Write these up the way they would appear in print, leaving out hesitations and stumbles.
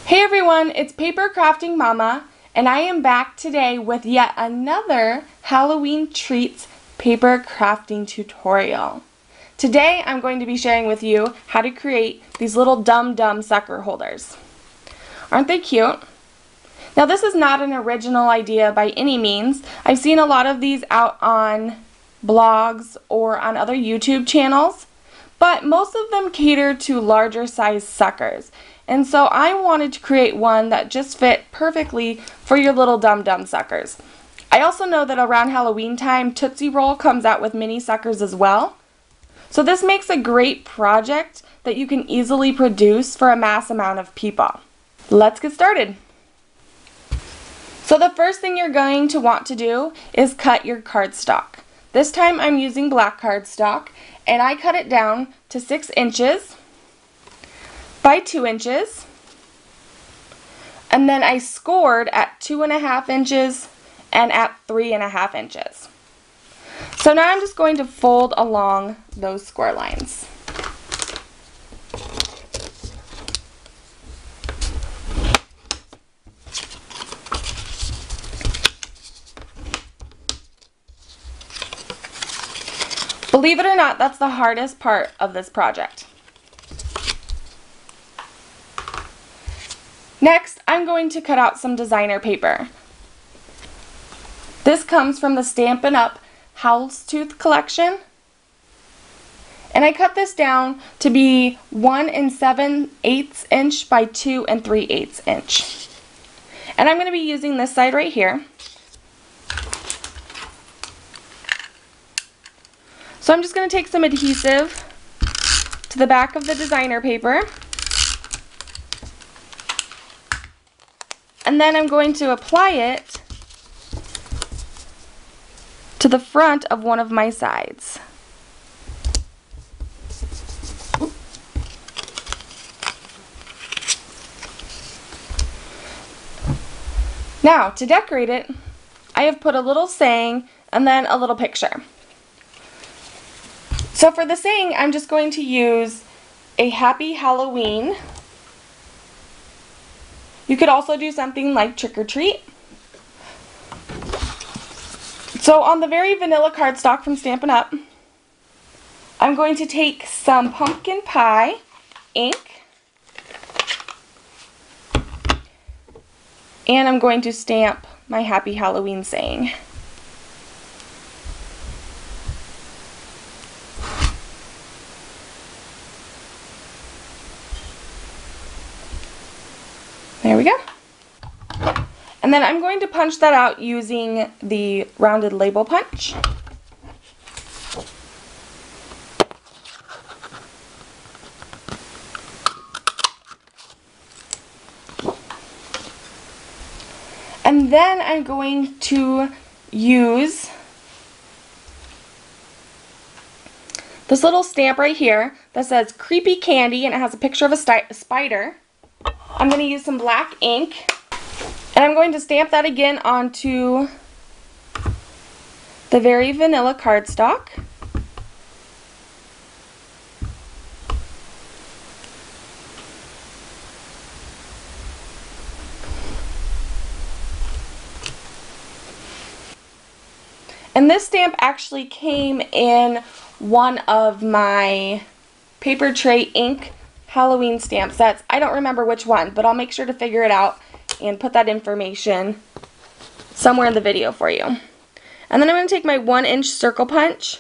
Hey everyone, it's Paper Crafting Mama, and I am back today with yet another Halloween Treats paper crafting tutorial. Today I'm going to be sharing with you how to create these little Dum Dum sucker holders. Aren't they cute? Now this is not an original idea by any means. I've seen a lot of these out on blogs or on other YouTube channels, but most of them cater to larger size suckers. And so I wanted to create one that just fit perfectly for your little Dum Dum suckers. I also know that around Halloween time, Tootsie Roll comes out with mini suckers as well. So this makes a great project that you can easily produce for a mass amount of people. Let's get started. So the first thing you're going to want to do is cut your cardstock. This time I'm using black cardstock, and I cut it down to 6 inches by 2 inches, and then I scored at 2.5 inches and at 3.5 inches. So now I'm just going to fold along those score lines. Believe it or not, that's the hardest part of this project. Next, I'm going to cut out some designer paper. This comes from the Stampin' Up! Houndstooth collection. And I cut this down to be 1 7/8 inch by 2 3/8 inch. And I'm going to be using this side right here. So I'm just going to take some adhesive to the back of the designer paper. And then I'm going to apply it to the front of one of my sides. Now, to decorate it, I have put a little saying and then a little picture. So for the saying, I'm just going to use a Happy Halloween. You could also do something like trick or treat. So on the very vanilla cardstock from Stampin' Up!, I'm going to take some pumpkin pie ink, and I'm going to stamp my Happy Halloween saying. There we go. And then I'm going to punch that out using the rounded label punch. And then I'm going to use this little stamp right here that says Creepy Candy, and it has a picture of a spider. I'm going to use some black ink, and I'm going to stamp that again onto the very vanilla cardstock. And this stamp actually came in one of my paper tray ink Halloween stamp sets. I don't remember which one, but I'll make sure to figure it out and put that information somewhere in the video for you. And then I'm going to take my 1-inch circle punch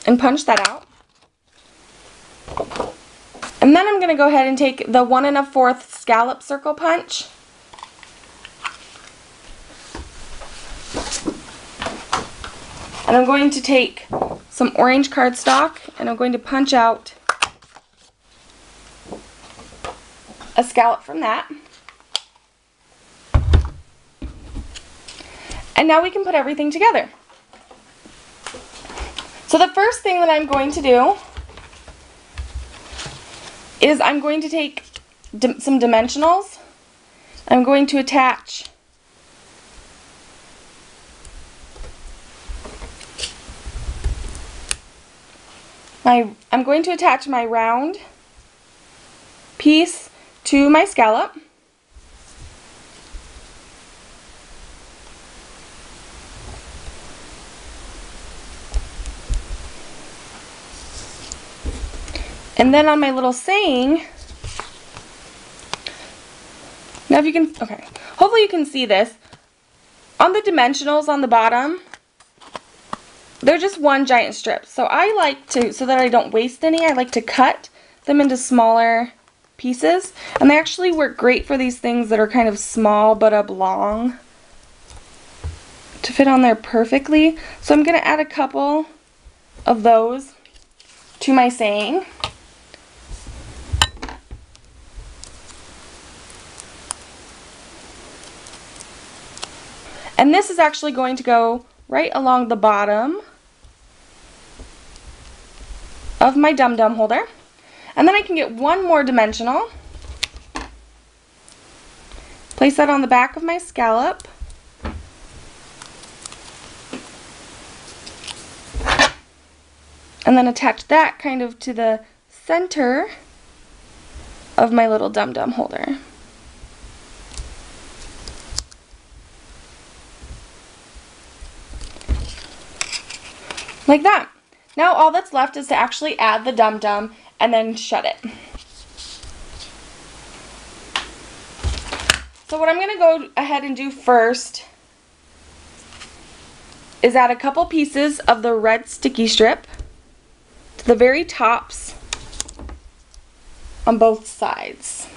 and punch that out. And then I'm going to go ahead and take the 1 1/4 scallop circle punch and I'm going to take some orange cardstock and I'm going to punch out a scallop from that. And now we can put everything together. So the first thing that I'm going to do is I'm going to take some dimensionals. I'm going to attach I'm going to attach my round piece to my scallop. And then on my little saying, now if you can, okay, hopefully you can see this. On the dimensionals on the bottom, they're just one giant strip. So I like to, so that I don't waste any, I like to cut them into smaller pieces. And they actually work great for these things that are kind of small but oblong to fit on there perfectly. So I'm going to add a couple of those to my saying. And this is actually going to go right along the bottom of my Dum Dum holder. And then I can get one more dimensional, place that on the back of my scallop, and then attach that kind of to the center of my little Dum Dum holder. Like that. Now all that's left is to actually add the Dum Dum and then shut it. So what I'm going to go ahead and do first is add a couple pieces of the red sticky strip to the very tops on both sides.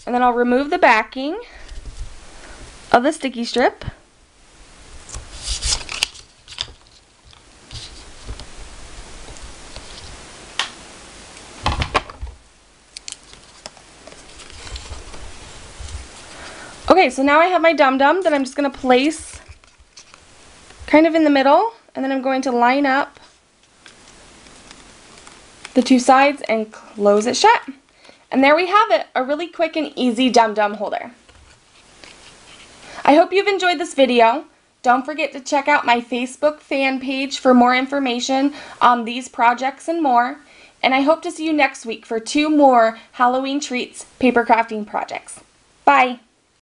And then I'll remove the backing of the sticky strip. Okay, so now I have my Dum Dum that I'm just going to place kind of in the middle, and then I'm going to line up the two sides and close it shut. And there we have it, a really quick and easy Dum Dum holder. I hope you've enjoyed this video. Don't forget to check out my Facebook fan page for more information on these projects and more. And I hope to see you next week for 2 more Halloween Treats paper crafting projects. Bye!